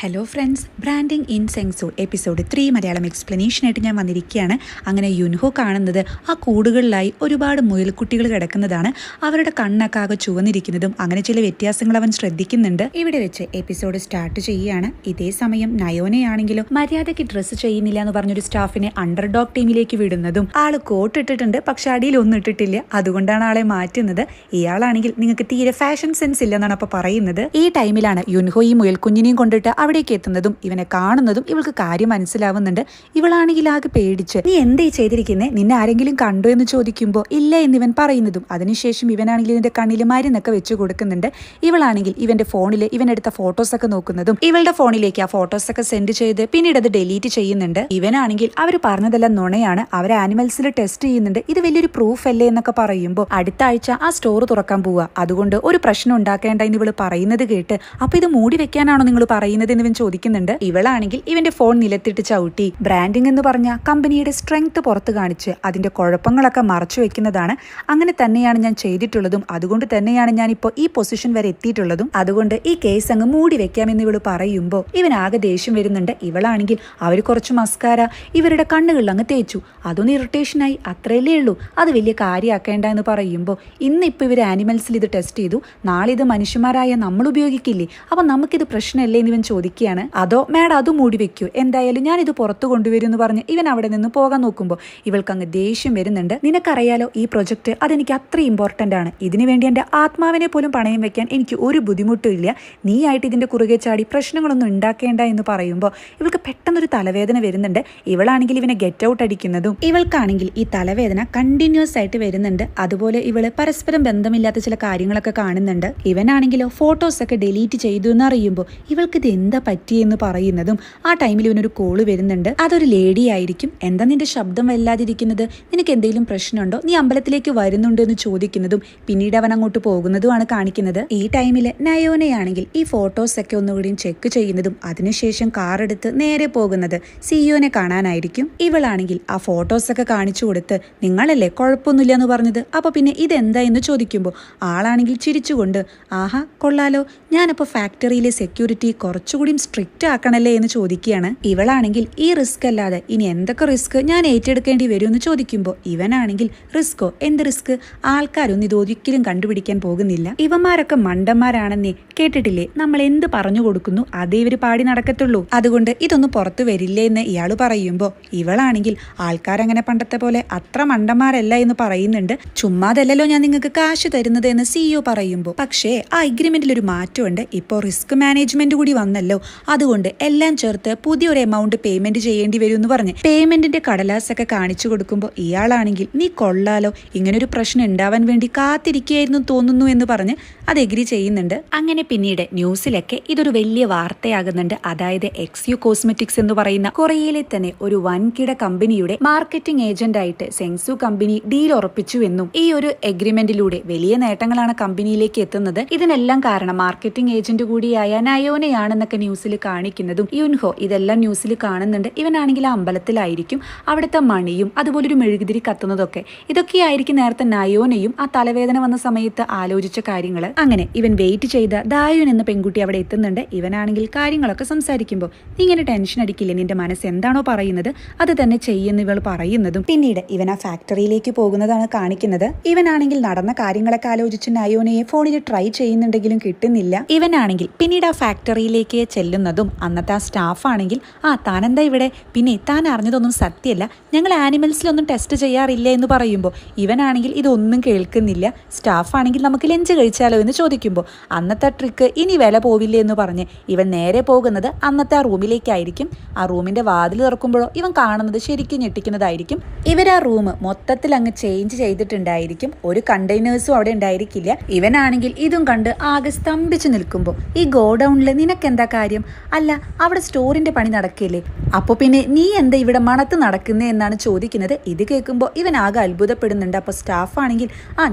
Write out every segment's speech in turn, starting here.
Hello friends, branding in സെങ്സു episode 3 Malayalam എക്സ്പ്ലനേഷനായിട്ട് ഞാൻ വന്നിരിക്കുകയാണ്. അങ്ങനെ യുൻഹോ കാണുന്നത് ആ കൂടുകളിലായി ഒരുപാട് മുയൽക്കുട്ടികൾ കിടക്കുന്നതാണ്. അവരുടെ കണ്ണൊക്കെ ആകെ ചുവന്നിരിക്കുന്നതും അങ്ങനെ ചില വ്യത്യാസങ്ങൾ അവൻ ശ്രദ്ധിക്കുന്നുണ്ട്. ഇവിടെ വെച്ച് എപ്പിസോഡ് സ്റ്റാർട്ട് ചെയ്യുകയാണ്. ഇതേ സമയം നയോനയാണെങ്കിലും മര്യാദയ്ക്ക് ഡ്രസ്സ് ചെയ്യുന്നില്ല എന്ന് പറഞ്ഞൊരു സ്റ്റാഫിനെ അണ്ടർഡോഗ് ടീമിലേക്ക് വിടുന്നതും ആള് കോട്ട് ഇട്ടിട്ടുണ്ട്, പക്ഷെ അടിയിൽ ഒന്നും ഇട്ടിട്ടില്ല, അതുകൊണ്ടാണ് ആളെ മാറ്റുന്നത്. ഇയാളാണെങ്കിൽ നിങ്ങൾക്ക് തീരെ ഫാഷൻ സെൻസ് ഇല്ലെന്നാണ് അപ്പൊ പറയുന്നത്. ഈ ടൈമിലാണ് യുൻഹോ ഈ മുയൽക്കുഞ്ഞിനെയും കൊണ്ടിട്ട് അവിടേക്ക് എത്തുന്നതും ഇവനെ കാണുന്നതും ഇവൾക്ക് കാര്യം മനസ്സിലാവുന്നുണ്ട്. ഇവളാണെങ്കിൽ ആകെ പേടിച്ച് നീ എന്തേ ചെയ്തിരിക്കുന്നേ, നിന്നെ ആരെങ്കിലും കണ്ടോ എന്ന് ചോദിക്കുമ്പോൾ ഇല്ല എന്നിവൻ പറയുന്നതും അതിനുശേഷം ഇവനാണെങ്കിൽ ഇതിന്റെ കണ്ണിൽ മരുന്നൊക്കെ വെച്ച് കൊടുക്കുന്നുണ്ട്. ഇവളാണെങ്കിൽ ഇവന്റെ ഫോണിൽ ഇവനെടുത്ത ഫോട്ടോസ് ഒക്കെ നോക്കുന്നതും ഇവളുടെ ഫോണിലേക്ക് ആ ഫോട്ടോസ് ഒക്കെ സെൻഡ് ചെയ്ത് പിന്നീട് അത് ഡിലീറ്റ് ചെയ്യുന്നുണ്ട്. ഇവനാണെങ്കിൽ അവർ പറഞ്ഞതെല്ലാം നുണയാണ്, അവർ ആനിമൽസിൽ ടെസ്റ്റ് ചെയ്യുന്നുണ്ട്, ഇത് വലിയൊരു പ്രൂഫ് അല്ലേ എന്നൊക്കെ പറയുമ്പോൾ അടുത്ത ആഴ്ച ആ സ്റ്റോർ തുറക്കാൻ പോവുക, അതുകൊണ്ട് ഒരു പ്രശ്നം ഉണ്ടാക്കേണ്ട എന്ന് ഇവള് പറയുന്നത് കേട്ട് അപ്പൊ ഇത് മൂടി വെക്കാനാണോ നിങ്ങൾ പറയുന്നത് ഇവൻ ചോദിക്കുന്നുണ്ട്. ഇവളാണെങ്കിൽ ഇവന്റെ ഫോൺ നിലത്തിട്ട് ചവിട്ടി ബ്രാൻഡിംഗ് എന്ന് പറഞ്ഞ കമ്പനിയുടെ സ്ട്രെങ്ത് പുറത്ത് കാണിച്ച് അതിന്റെ കുഴപ്പങ്ങളൊക്കെ മറച്ചു വെക്കുന്നതാണ്. അങ്ങനെ തന്നെയാണ് ഞാൻ ചെയ്തിട്ടുള്ളതും, അതുകൊണ്ട് തന്നെയാണ് ഞാൻ ഇപ്പോൾ ഈ പൊസിഷൻ വരെ എത്തിയിട്ടുള്ളതും, അതുകൊണ്ട് ഈ കേസ് അങ്ങ് മൂടി വെക്കാമെന്ന് ഇവള് പറയുമ്പോൾ ഇവനാകെ ദേഷ്യം വരുന്നുണ്ട്. ഇവളാണെങ്കിൽ അവർ കുറച്ച് മസ്കാര ഇവരുടെ കണ്ണുകളിൽ അങ്ങ് തേച്ചു, അതൊന്ന് ഇറിറ്റേഷനായി, അത്രയല്ലേ ഉള്ളൂ, അത് വലിയ കാര്യമാക്കേണ്ട എന്ന് പറയുമ്പോൾ ഇന്നിപ്പോൾ ഇവർ ആനിമൽസിൽ ഇത് ടെസ്റ്റ് ചെയ്തു, നാളെ ഇത് മനുഷ്യന്മാരായ നമ്മൾ ഉപയോഗിക്കില്ലേ, അപ്പൊ നമുക്കിത് പ്രശ്നമല്ലേ എന്ന് ഇവൻ ചോദിക്കുകയാണ്. അതോ മാഡം അത് മൂടി വെക്കൂ, എന്തായാലും ഞാൻ ഇത് പുറത്തു കൊണ്ടുവരും എന്ന് പറഞ്ഞ് ഇവൻ അവിടെ നിന്ന് പോകാൻ നോക്കുമ്പോൾ ഇവൾക്ക് അങ്ങ് ദേഷ്യം വരുന്നുണ്ട്. നിനക്കറിയാലോ ഈ പ്രൊജക്ട് അതെനിക്ക് അത്ര ഇമ്പോർട്ടന്റ് ആണ്, ഇതിനു വേണ്ടി എൻ്റെ ആത്മാവിനെ പോലും പണയം വെക്കാൻ എനിക്ക് ഒരു ബുദ്ധിമുട്ടും ഇല്ല, നീ ആയിട്ട് ഇതിന്റെ കുറുകെ ചാടി പ്രശ്നങ്ങളൊന്നും ഉണ്ടാക്കേണ്ട എന്ന് പറയുമ്പോൾ ഇവൾക്ക് പെട്ടെന്നൊരു തലവേദന വരുന്നുണ്ട്. ഇവളാണെങ്കിൽ ഇവനെ ഗെറ്റ് ഔട്ട് അടിക്കുന്നതും ഇവൾക്കാണെങ്കിൽ ഈ തലവേദന കണ്ടിന്യൂസ് ആയിട്ട് വരുന്നുണ്ട്. അതുപോലെ ഇവള് പരസ്പരം ബന്ധമില്ലാത്ത ചില കാര്യങ്ങളൊക്കെ കാണുന്നുണ്ട്. ഇവനാണെങ്കിലോ ഫോട്ടോസ് ഒക്കെ ഡിലീറ്റ് ചെയ്തു എന്ന് അറിയുമ്പോൾ ഇവൾക്ക് ഇത് എന്താ പറ്റിയെന്ന് പറയുന്നതും ആ ടൈമിൽ ഇവനൊരു കോള് വരുന്നുണ്ട്. അതൊരു ലേഡി ആയിരിക്കും. എന്താ നിന്റെ ശബ്ദം വല്ലാതിരിക്കുന്നത്, നിനക്ക് എന്തെങ്കിലും പ്രശ്നമുണ്ടോ, നീ അമ്പലത്തിലേക്ക് വരുന്നുണ്ടോ എന്ന് ചോദിക്കുന്നതും പിന്നീട് അവൻ അങ്ങോട്ട് പോകുന്നതുമാണ് കാണിക്കുന്നത്. ഈ ടൈമിൽ നയോനയാണെങ്കിൽ ഈ ഫോട്ടോസ് ഒക്കെ ഒന്നുകൂടി ചെക്ക് ചെയ്യുന്നതും അതിനുശേഷം കാർ എടുത്ത് നേരെ പോകുന്നത് സിഇഒനെ കാണാനായിരിക്കും. ഇവളാണെങ്കിൽ ആ ഫോട്ടോസ് ഒക്കെ കാണിച്ചു കൊടുത്ത് നിങ്ങളല്ലേ കുഴപ്പമൊന്നുമില്ല എന്ന് പറഞ്ഞത്, അപ്പൊ പിന്നെ ഇതെന്താ എന്ന് ചോദിക്കുമ്പോൾ ആളാണെങ്കിൽ ചിരിച്ചുകൊണ്ട് ആഹാ കൊള്ളാലോ, ഞാനപ്പോ ഫാക്ടറിയിലെ സെക്യൂരിറ്റി കുറച്ചുകൂടി സ്ട്രിക്റ്റ് ആക്കണല്ലേ എന്ന് ചോദിക്കുകയാണ്. ഇവളാണെങ്കിൽ ഈ റിസ്ക് അല്ലാതെ ഇനി എന്തൊക്കെ റിസ്ക് ഞാൻ ഏറ്റെടുക്കേണ്ടി വരും എന്ന് ചോദിക്കുമ്പോൾ ഇവനാണെങ്കിൽ റിസ്കോ, എന്ത് റിസ്ക്, ആൾക്കാരൊന്നും ഇത് ഒരിക്കലും കണ്ടുപിടിക്കാൻ പോകുന്നില്ല, ഇവന്മാരൊക്കെ മണ്ടന്മാരാണെന്നേ കേട്ടിട്ടില്ലേ, നമ്മൾ എന്ത് പറഞ്ഞു കൊടുക്കുന്നു അതേ ഇവര് പാടി നടക്കത്തുള്ളൂ, അതുകൊണ്ട് ഇതൊന്നും പുറത്തു വരില്ലേ എന്ന് ഇയാള് പറയുമ്പോൾ ഇവളാണെങ്കിൽ ആൾക്കാരങ്ങനെ പണ്ടത്തെ പോലെ അത്ര മണ്ടന്മാരല്ല എന്ന് പറയുന്നുണ്ട്. ചുമ്മാതല്ലല്ലോ ഞാൻ നിങ്ങൾക്ക് കാശ് തരുന്നത് എന്ന് സിഇഒ പറയുമ്പോൾ പക്ഷേ ആ അഗ്രിമെന്റിൽ ഒരു മാറ്റമുണ്ട്, ഇപ്പോൾ റിസ്ക് മാനേജ്മെന്റ് കൂടി വന്നല്ലോ, അതുകൊണ്ട് എല്ലാം ചേർത്ത് പുതിയൊരു എമൗണ്ട് പേയ്മെന്റ് ചെയ്യേണ്ടി വരും എന്ന് പറഞ്ഞ് പേയ്മെന്റിന്റെ കടലാസൊക്കെ കാണിച്ചു കൊടുക്കുമ്പോൾ ഇയാളാണെങ്കിൽ നീ കൊള്ളാലോ, ഇങ്ങനൊരു പ്രശ്നം ഉണ്ടാവാൻ വേണ്ടി കാത്തിരിക്കുകയായിരുന്നു തോന്നുന്നു എന്ന് പറഞ്ഞ് അത് എഗ്രി ചെയ്യുന്നുണ്ട്. അങ്ങനെ പിന്നീട് ന്യൂസിലൊക്കെ ഇതൊരു വലിയ വാർത്തയാകുന്നുണ്ട്. അതായത് എക്സ്യു കോസ്മെറ്റിക്സ് എന്ന് പറയുന്ന കൊറിയയിലെ തന്നെ ഒരു വൻകിട കമ്പനിയുടെ മാർക്കറ്റിംഗ് ഏജന്റ് ആയിട്ട് സെങ്സു കമ്പനി ഡീൽ ഉറപ്പിച്ചു എന്നും ഈ ഒരു എഗ്രിമെന്റിലൂടെ വലിയ നേട്ടങ്ങളാണ് കമ്പനിയിലേക്ക് എത്തുന്നത്, ഇതിനെല്ലാം കാരണം മാർക്കറ്റിംഗ് ഏജന്റ് കൂടിയായ നയോനയാണെന്നൊക്കെ ന്യൂസിൽ കാണിക്കുന്നതും യുൻഹോ ഇതെല്ലാം ന്യൂസിൽ കാണുന്നുണ്ട്. ഇവനാണെങ്കിൽ ആ അമ്പലത്തിലായിരിക്കും, അവിടുത്തെ മണിയും അതുപോലെ ഒരു മെഴുകുതിരി കത്തുന്നതൊക്കെ ഇതൊക്കെയായിരിക്കും നേരത്തെ നയോനയും ആ തലവേദന വന്ന സമയത്ത് ആലോചിച്ച കാര്യങ്ങൾ. അങ്ങനെ ഇവൻ വെയിറ്റ് ചെയ്ത ദായുൻ എന്ന പെൺകുട്ടി അവിടെ എത്തുന്നുണ്ട്. ഇവനാണെങ്കിൽ കാര്യങ്ങളൊക്കെ സംസാരിക്കുമ്പോൾ നീ ഇങ്ങനെ ടെൻഷൻ അടിക്കില്ലേ, നിന്റെ മനസ്സ് എന്താണോ പറയുന്നത് അത് തന്നെ ചെയ്യുന്ന ഇവൾ പറയുന്നതും പിന്നീട് ഇവൻ ആ ഫാക്ടറിയിലേക്ക് പോകുന്നതാണ് കാണിക്കുന്നത്. ഇവനാണെങ്കിൽ നടന്ന കാര്യങ്ങളൊക്കെ ആലോചിച്ച് നയോനയെ ഫോണിൽ ട്രൈ ചെയ്യുന്നുണ്ടെങ്കിലും കിട്ടുന്നില്ല. ഇവനാണെങ്കിൽ പിന്നീട് ആ ഫാക്ടറിയിലേക്ക് ചെല്ലുന്നതും അന്നത്തെ ആ സ്റ്റാഫ് ആണെങ്കിൽ താനെന്താ ഇവിടെ, പിന്നെ താൻ അറിഞ്ഞതൊന്നും സത്യമല്ല, ഞങ്ങൾ ആനിമൽസിലൊന്നും ടെസ്റ്റ് ചെയ്യാറില്ല എന്ന് പറയുമ്പോൾ ഇവനാണെങ്കിൽ ഇതൊന്നും കേൾക്കുന്നില്ല. സ്റ്റാഫ് ആണെങ്കിൽ നമുക്ക് ലഞ്ച് കഴിച്ചാലോ എന്ന് ചോദിക്കുമ്പോൾ അന്നത്തെ ട്രിക്ക് ഇനി വില പോവില്ലേ എന്ന് പറഞ്ഞ് ഇവൻ നേരെ പോകുന്നത് അന്നത്തെ ആ റൂമിലേക്കായിരിക്കും. ആ റൂമിന്റെ വാതിൽ തുറക്കുമ്പോഴോ ഇവൻ കാണുന്നത് ശരിക്കും ഞെട്ടിക്കുന്നതായിരിക്കും. ഇവർ ആ റൂം മൊത്തത്തിൽ അങ്ങ് ചേഞ്ച് ചെയ്തിട്ടുണ്ടായിരിക്കും, ഒരു കണ്ടെയ്നേഴ്സും അവിടെ ഉണ്ടായിരിക്കില്ല. ഇവനാണെങ്കിൽ ഇതും കണ്ട് ആകെ സ്തംഭിച്ചു നിൽക്കുമ്പോൾ ഈ ഗോഡൌണില് നിനക്കെന്താ കാര്യം, അല്ല അവിടെ സ്റ്റോറിന്റെ പണി നടക്കില്ലേ, അപ്പൊ പിന്നെ നീ എന്താ ഇവിടെ മണത്ത് നടക്കുന്നേ എന്നാണ് ചോദിക്കുന്നത്. ഇത് കേൾക്കുമ്പോൾ ഇവൻ ആകെ അത്ഭുതപ്പെടുന്നുണ്ട്. അപ്പൊ സ്റ്റാഫ് ആണെങ്കിൽ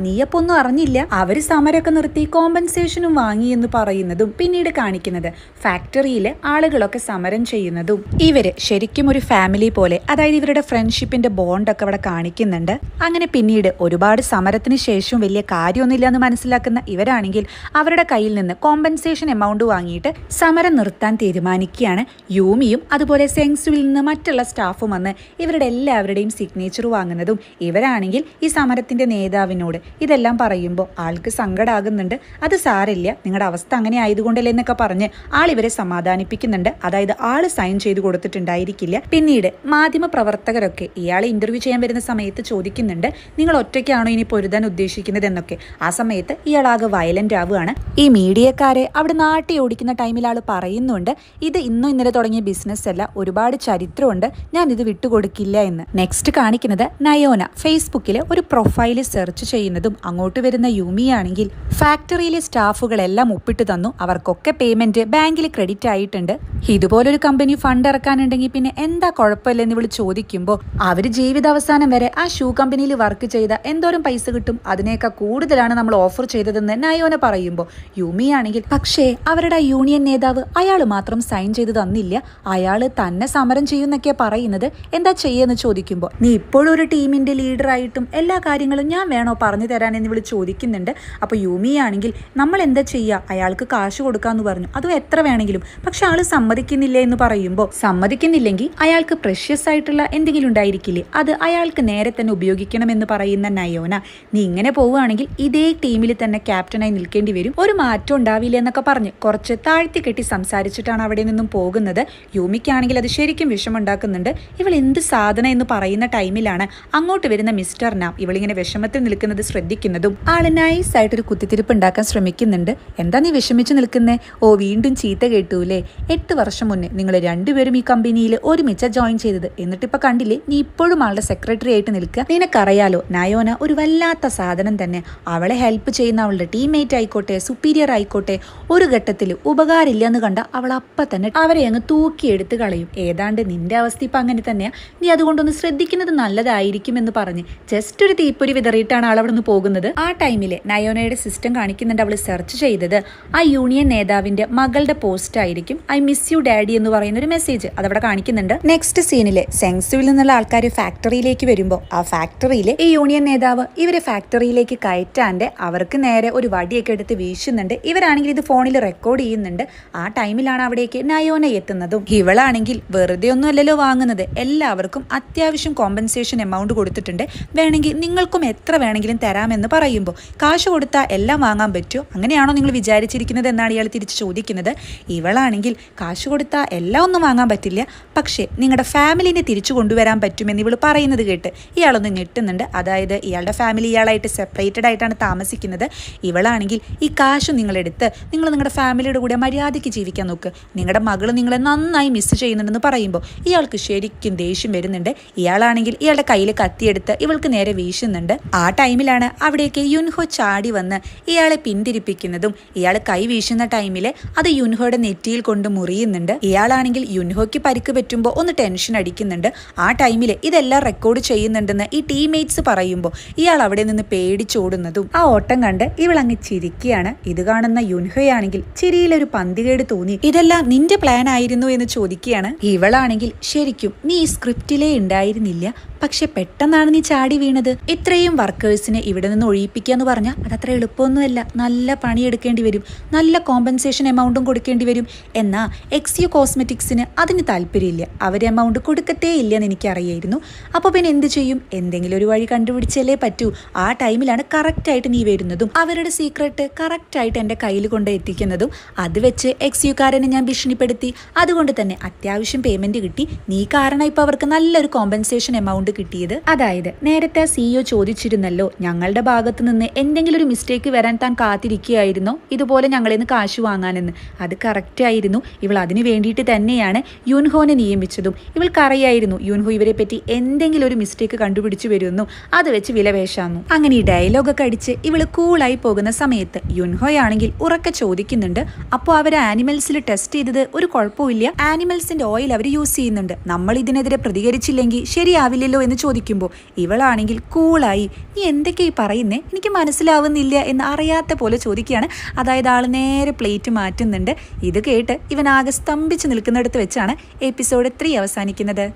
നീയപ്പോ ഒന്നും അറിഞ്ഞില്ല, അവര് സമരമൊക്കെ നിർത്തി കോമ്പൻസേഷനും വാങ്ങി എന്ന് പറയുന്നതും പിന്നീട് കാണിക്കുന്നത് ഫാക്ടറിയിൽ ആളുകളൊക്കെ സമരം ചെയ്യുന്നതും ഇവര് ശരിക്കും ഒരു ഫാമിലി പോലെ, അതായത് ഇവരുടെ ഫ്രണ്ട്ഷിപ്പിന്റെ ബോണ്ടൊക്കെ അവിടെ കാണിക്കുന്നുണ്ട്. അങ്ങനെ പിന്നീട് ഒരുപാട് സമരത്തിന് ശേഷം വലിയ കാര്യമൊന്നുമില്ല എന്ന് മനസ്സിലാക്കുന്ന ഇവരാണെങ്കിൽ അവരുടെ കയ്യിൽ നിന്ന് കോമ്പൻസേഷൻ എമൗണ്ട് വാങ്ങിയിട്ട് സമരം നിർത്താൻ തീരുമാനിക്കുകയാണ്. യൂമിയും അതുപോലെ സെങ്സുവിൽ നിന്ന് മറ്റുള്ള സ്റ്റാഫും വന്ന് ഇവരുടെ എല്ലാവരുടെയും സിഗ്നേച്ചർ വാങ്ങുന്നതും ഇവരാണെങ്കിൽ ഈ സമരത്തിന്റെ നേതാവിനോട് ഇതെല്ലാം പറയുമ്പോൾ ആൾക്ക് സങ്കടമാകുന്നുണ്ട്. അത് സാരമില്ല, നിങ്ങളുടെ അവസ്ഥ അങ്ങനെ ആയതുകൊണ്ടല്ലേ എന്നൊക്കെ പറഞ്ഞ് ആൾ ഇവരെ സമാധാനിപ്പിക്കുന്നുണ്ട്. അതായത് ആള് സൈൻ ചെയ്ത് കൊടുത്തിട്ടുണ്ടായിരിക്കില്ല. പിന്നീട് മാധ്യമ പ്രവർത്തകരൊക്കെ ഇയാളെ ഇന്റർവ്യൂ ചെയ്യാൻ വരുന്ന സമയത്ത് ചോദിക്കുന്നുണ്ട്, നിങ്ങൾ ഒറ്റയ്ക്കാണോ ഇനി പൊരുതാൻ ഉദ്ദേശിക്കുന്നത് എന്നൊക്കെ. ആ സമയത്ത് ഇയാളാകെ വയലന്റ് ആവുകയാണ്. ഈ മീഡിയക്കാരെ അവിടെ നാട്ടി ഓടിക്കുന്ന ടൈമിൽ ആൾ പറയുന്നുണ്ട്, ഇത് ഇന്നും ഇന്നലെ തുടങ്ങിയ ബിസിനസ് അല്ല, ഒരുപാട് ചരിത്രമുണ്ട്, ഞാൻ ഇത് വിട്ടുകൊടുക്കില്ല എന്ന്. നെക്സ്റ്റ് കാണിക്കുന്നത് നയോന ഫേസ്ബുക്കിൽ ഒരു പ്രൊഫൈല് സെർച്ച് ചെയ്യുന്നതും അങ്ങോട്ട് വരുന്ന യൂമിയാണെങ്കിൽ ഫാക്ടറിയിലെ സ്റ്റാഫുകളെല്ലാം ഒപ്പിട്ട് തന്നു, അവർക്കൊക്കെ പേയ്മെന്റ് ബാങ്കിൽ ക്രെഡിറ്റ് ആയിട്ടുണ്ട്, ഇതുപോലൊരു കമ്പനി ഫണ്ട് ഇറക്കാനുണ്ടെങ്കിൽ പിന്നെ എന്താ കുഴപ്പമില്ലെന്ന് ഇവള് ചോദിക്കുമ്പോൾ അവര് ജീവിതാവസാനം വരെ ആ ഷൂ കമ്പനിയിൽ വർക്ക് ചെയ്ത എന്തോരം പൈസ കിട്ടും, അതിനേക്കാൾ കൂടുതലാണ് നമ്മൾ ഓഫർ ചെയ്തതെന്ന് നയോന പറയുമ്പോൾ യൂമിയാണെങ്കിൽ പക്ഷേ അവരുടെ യൂണിയൻ നേതാവ് അയാൾ മാത്രം സൈൻ ചെയ്ത് തന്നില്ല, അയാള് തന്നെ സമരം ചെയ്യുന്നൊക്കെ പറയുന്നത്, എന്താ ചെയ്യുമെന്ന് ചോദിക്കുമ്പോൾ നീ ഇപ്പോഴും ഒരു ടീമിന്റെ ലീഡറായിട്ടും എല്ലാ കാര്യങ്ങളും ഞാൻ വേണോ പറഞ്ഞു തരാൻ എന്ന് ഇവള് ചോദിക്കുന്നുണ്ട്. അപ്പോൾ യൂമിയാണെങ്കിൽ നമ്മൾ എന്താ ചെയ്യുക, അയാൾക്ക് കാശ് കൊടുക്കാന്ന് പറഞ്ഞു, അതും എത്ര വേണമെങ്കിലും, പക്ഷെ ആള് സമ്മതിക്കുന്നില്ല എന്ന് പറയുമ്പോൾ സമ്മതിക്കുന്നില്ലെങ്കിൽ അയാൾക്ക് പ്രഷ്യസ് ആയിട്ടുള്ള എന്തെങ്കിലും ഉണ്ടായിരിക്കില്ലേ, അത് അയാൾക്ക് നേരെ തന്നെ ഉപയോഗിക്കണമെന്ന് പറയുന്ന നയോന, നീ ഇങ്ങനെ പോവുകയാണെങ്കിൽ ഇതേ ടീമിൽ തന്നെ ക്യാപ്റ്റനായി നിൽക്കേണ്ടി വരും, ഒരു മാറ്റം ഉണ്ടാവില്ല എന്നൊക്കെ പറഞ്ഞ് കുറച്ച് താഴ്ത്തി കെട്ടി സംസാരിച്ചിട്ടാണ് അവിടെ നിന്നും പോകുന്നത്. യൂമിക്കാണെങ്കിൽ അത് ശരിക്കും വിഷമുണ്ടാക്കുന്നുണ്ട്. ഇവൾ എന്ത് സാധന എന്ന് പറയുന്ന ടൈമിലാണ് അങ്ങോട്ട് വരുന്ന മിസ്റ്റർ നാം ഇവളിങ്ങനെ വിഷമത്തിൽ നിൽക്കുന്നത് ശ്രദ്ധിക്കുന്നതും ആള് നൈസായിട്ടൊരു കുത്തിത്തിരിപ്പ് ഉണ്ടാക്കാൻ ശ്രമിക്കുന്നുണ്ട്. എന്താ നീ വിഷമിച്ച് നിൽക്കുന്നേ, ഓ വീണ്ടും ചീത്ത കേട്ടൂലേ, 8 വർഷം മുന്നേ നിങ്ങൾ രണ്ടുപേരും ഈ കമ്പനിയിൽ ഒരുമിച്ച ജോയിൻ ചെയ്തത്, എന്നിട്ടിപ്പോൾ കണ്ടില്ലേ നീ ഇപ്പോഴും ആളുടെ സെക്രട്ടറി ആയിട്ട് നിൽക്കുക. നിനക്കറിയാലോ നയോന ഒരു വല്ലാത്ത സാധനം തന്നെ, അവളെ ഹെൽപ്പ് ചെയ്യുന്ന അവളുടെ ടീംമേറ്റ് ആയിക്കോട്ടെ സുപ്പീരിയർ ആയിക്കോട്ടെ ഒരു ഘട്ടത്തിൽ ഉപകാരമില്ല എന്ന് കണ്ട അവൾ അപ്പം തന്നെ അവരെ അങ്ങ് തൂക്കിയെടുത്ത് കളയും. ഏതാണ്ട് നിന്റെ അവസ്ഥ ഇപ്പം അങ്ങനെ തന്നെയാ, നീ അതുകൊണ്ടൊന്ന് ശ്രദ്ധിക്കുന്നത് നല്ലതായിരിക്കും എന്ന് പറഞ്ഞ് ജസ്റ്റ് ഒരു തീപ്പൊരി വിതറിയിട്ടാണ് ആൾ അവിടെ നിന്ന് പോകുന്നത്. ആ ടൈമിൽ നയോനയുടെ സിസ്റ്റം കാണിക്കുന്നുണ്ട്, അവൾ സെർച്ച് ചെയ്തത് ആ യൂണിയൻ നേതാവിന്റെ മകളുടെ പോസ്റ്റ് ആയിരിക്കും, ഐ മിസ് യു ഡാഡി എന്ന് പറയുന്ന ഒരു മെസ്സേജ് അതവിടെ കാണിക്കുന്നുണ്ട്. നെക്സ്റ്റ് സീനില് സെങ്സുവിൽ നിന്നുള്ള ആൾക്കാർ ഫാക്ടറിയിലേക്ക് വരുമ്പോൾ ആ ഫാക്ടറിയിലെ ഈ യൂണിയൻ നേതാവ് ഇവരെ ഫാക്ടറിയിലേക്ക് കയറ്റാണ്ട് അവർക്ക് നേരെ ഒരു വടിയൊക്കെ എടുത്ത് വീശുന്നുണ്ട്. ഇവരാണെങ്കിൽ ഇത് ഫോണിൽ റെക്കോർഡ് ചെയ്യുന്നുണ്ട്. ആ ടൈമിലാണ് അവിടേക്ക് നയോന എത്തുന്നതും ഇവളാണെങ്കിൽ വെറുതെ ഒന്നും അല്ലല്ലോ വാങ്ങുന്നത്, എല്ലാവർക്കും അത്യാവശ്യം കോമ്പൻസേഷൻ എമൗണ്ട് കൊടുത്തിട്ടുണ്ട്, വേണമെങ്കിൽ നിങ്ങൾക്കും എത്ര വേണമെങ്കിലും തരാമെന്ന് പറയുമ്പോൾ കാശ് കൊടുത്താൽ എല്ലാം വാങ്ങാൻ പറ്റുമോ, അങ്ങനെയാണോ നിങ്ങൾ വിചാരിച്ചിരിക്കുന്നത് എന്നാണ് ഇയാൾ തിരിച്ച് ചോദിക്കുന്നത്. ഇവളാണെങ്കിൽ കാശ് കൊടുത്താൽ എല്ലാം ഒന്നും വാങ്ങാൻ പറ്റില്ല, പക്ഷേ നിങ്ങളുടെ ഫാമിലിനെ തിരിച്ചു കൊണ്ടുവരാൻ പറ്റുമെന്ന് ഇവൾ പറയുന്നത് കേട്ട് ഇയാളൊന്ന് ഞെട്ടുന്നുണ്ട്. അതായത് ഇയാളുടെ ഫാമിലി ഇയാളായിട്ട് സെപ്പറേറ്റഡ് ആയിട്ടാണ് താമസിക്കുന്നത്. ഇവളാണെങ്കിൽ ഈ കാശ് നിങ്ങളെടുത്ത് നിങ്ങൾ നിങ്ങളുടെ ഫാമിലിയുടെ കൂടെ മര്യാദയ്ക്ക് ജീവിക്കാൻ നോക്ക്, നിങ്ങളുടെ മകൾ നിങ്ങളെ നന്നായി മിസ് ചെയ്യുന്നുണ്ടെന്ന് പറയുമ്പോൾ ഇയാൾക്ക് ശരിക്കും ദേഷ്യം വരുന്നുണ്ട്. ഇയാളാണെങ്കിൽ ഇയാളുടെ കയ്യിൽ കത്തിയെടുത്ത് ഇവൾക്ക് നേരെ വീശുന്നുണ്ട്. ആ ടൈമിലാണ് അവിടേക്ക് യുൻഹോ ചാടി വന്ന് ഇയാളെ പിന്തിരിപ്പിക്കുന്നതും ഇയാൾ കൈ വീശുന്ന ടൈമിൽ അത് യുൻഹോയുടെ നെറ്റിയിൽ കൊണ്ട് മുറിയുന്നുണ്ട്. ഇയാളാണെങ്കിൽ യുൻഹോയ്ക്ക് പരിക്ക് പറ്റുമ്പോൾ ഒന്ന് ടെൻഷൻ അടിക്കുന്നുണ്ട്. ആ ടൈമിൽ ഇതെല്ലാം റെക്കോർഡ് ചെയ്യുന്നുണ്ടെന്ന് ഈ ടീംമേറ്റ്സ് പറയുമ്പോൾ ഇയാൾ അവിടെ നിന്ന് പേടിച്ചോടുന്നതും ആ ഓട്ടം കണ്ട് ഇവൾ അങ്ങ് ചിരിക്കുകയാണ്. ഇത് കാണുന്ന യുൻഹോയാണെങ്കിൽ ചിരിയിലൊരു പന്തികേട് തോന്നി, ഇതെല്ലാം നിന്റെ പ്ലാൻ ആയിരുന്നു എന്ന് ചോദിക്കുകയാണ്. ഇവളാണെങ്കിൽ ശരിക്കും നീ ഈ സ്ക്രിപ്റ്റിലേ ഉണ്ടായിരുന്നില്ല, പക്ഷെ പെട്ടെന്നാണ് നീ ചാടി വീണത്. ഇത്രയും വർക്കേഴ്സിനെ ഇവിടെ നിന്ന് ഒഴിയിപ്പിക്കുക എന്ന് പറഞ്ഞാൽ അതത്ര എളുപ്പമൊന്നുമല്ല, നല്ല പണിയെടുക്കേണ്ടി വരും, നല്ല കോമ്പൻസേഷൻ എമൗണ്ടും കൊടുക്കേണ്ടി വരും. എന്നാൽ എക്സ്യു കോസ്മെറ്റിക്സിന് അതിന് താല്പര്യമില്ല, അവർ എമൗണ്ട് കൊടുക്കത്തേ ഇല്ലെന്ന് എനിക്കറിയായിരുന്നു. അപ്പോൾ പിന്നെ എന്ത് ചെയ്യും, എന്തെങ്കിലും ഒരു വഴി കണ്ടുപിടിച്ചല്ലേ പറ്റൂ. ആ ടൈമിലാണ് കറക്റ്റായിട്ട് നീ വരുന്നതും അവരുടെ സീക്രട്ട് കറക്റ്റായിട്ട് എൻ്റെ കയ്യിൽ കൊണ്ട് എത്തിക്കുന്നതും. അത് വെച്ച് എക്സ്യുക്കാരനെ ഞാൻ ഭീഷണിപ്പെടുത്തി, അതുകൊണ്ട് തന്നെ അത്യാവശ്യം പേയ്മെന്റ് കിട്ടി. നീ കാരണം ഇപ്പോൾ അവർക്ക് നല്ലൊരു കോമ്പൻസേഷൻ എമൗണ്ട് കിട്ടിയത്. അതായത് നേരത്തെ CEO ചോദിച്ചിരുന്നല്ലോ, ഞങ്ങളുടെ ഭാഗത്ത് നിന്ന് എന്തെങ്കിലും ഒരു മിസ്റ്റേക്ക് വരാൻ താൻ കാത്തിരിക്കുകയായിരുന്നോ ഇതുപോലെ ഞങ്ങളിൽ നിന്ന് കാശ് വാങ്ങാനെന്ന്. അത് കറക്റ്റ് ആയിരുന്നു. ഇവൾ അതിനു വേണ്ടിയിട്ട് തന്നെയാണ് യുൻഹോനെ നിയമിച്ചതും. ഇവൾക്കറിയായിരുന്നു യുൻഹോ ഇവരെ പറ്റി എന്തെങ്കിലും ഒരു മിസ്റ്റേക്ക് കണ്ടുപിടിച്ചു വരുമെന്നും അത് വെച്ച് വിലവേശാന്നു. അങ്ങനെ ഈ ഡയലോഗൊക്കെ അടിച്ച് ഇവള് കൂളായി പോകുന്ന സമയത്ത് യുൻഹോയാണെങ്കിൽ ഉറക്കെ ചോദിക്കുന്നുണ്ട്, അപ്പോൾ അവർ ആനിമൽസിൽ ടെസ്റ്റ് ചെയ്തത് ഒരു കുഴപ്പമില്ല, ആനിമൽസിന്റെ ഓയിൽ അവർ യൂസ് ചെയ്യുന്നുണ്ട്, നമ്മൾ ഇതിനെതിരെ പ്രതികരിച്ചില്ലെങ്കിൽ ശരിയാവില്ലല്ലോ ആണല്ലോ എന്ന് ചോദിക്കുമ്പോൾ ഇവളാണെങ്കിൽ കൂളായി നീ എന്തൊക്കെയായി പറയുന്നേ, എനിക്ക് മനസ്സിലാവുന്നില്ല എന്ന് അറിയാത്ത പോലെ ചോദിക്കുകയാണ്. അതായത് ആൾ നേരെ പ്ലേറ്റ് മാറ്റുന്നുണ്ട്. ഇത് കേട്ട് ഇവൻ ആകെ സ്തംഭിച്ച് നിൽക്കുന്നിടത്ത് വെച്ചാണ് എപ്പിസോഡ് 3 അവസാനിക്കുന്നത്.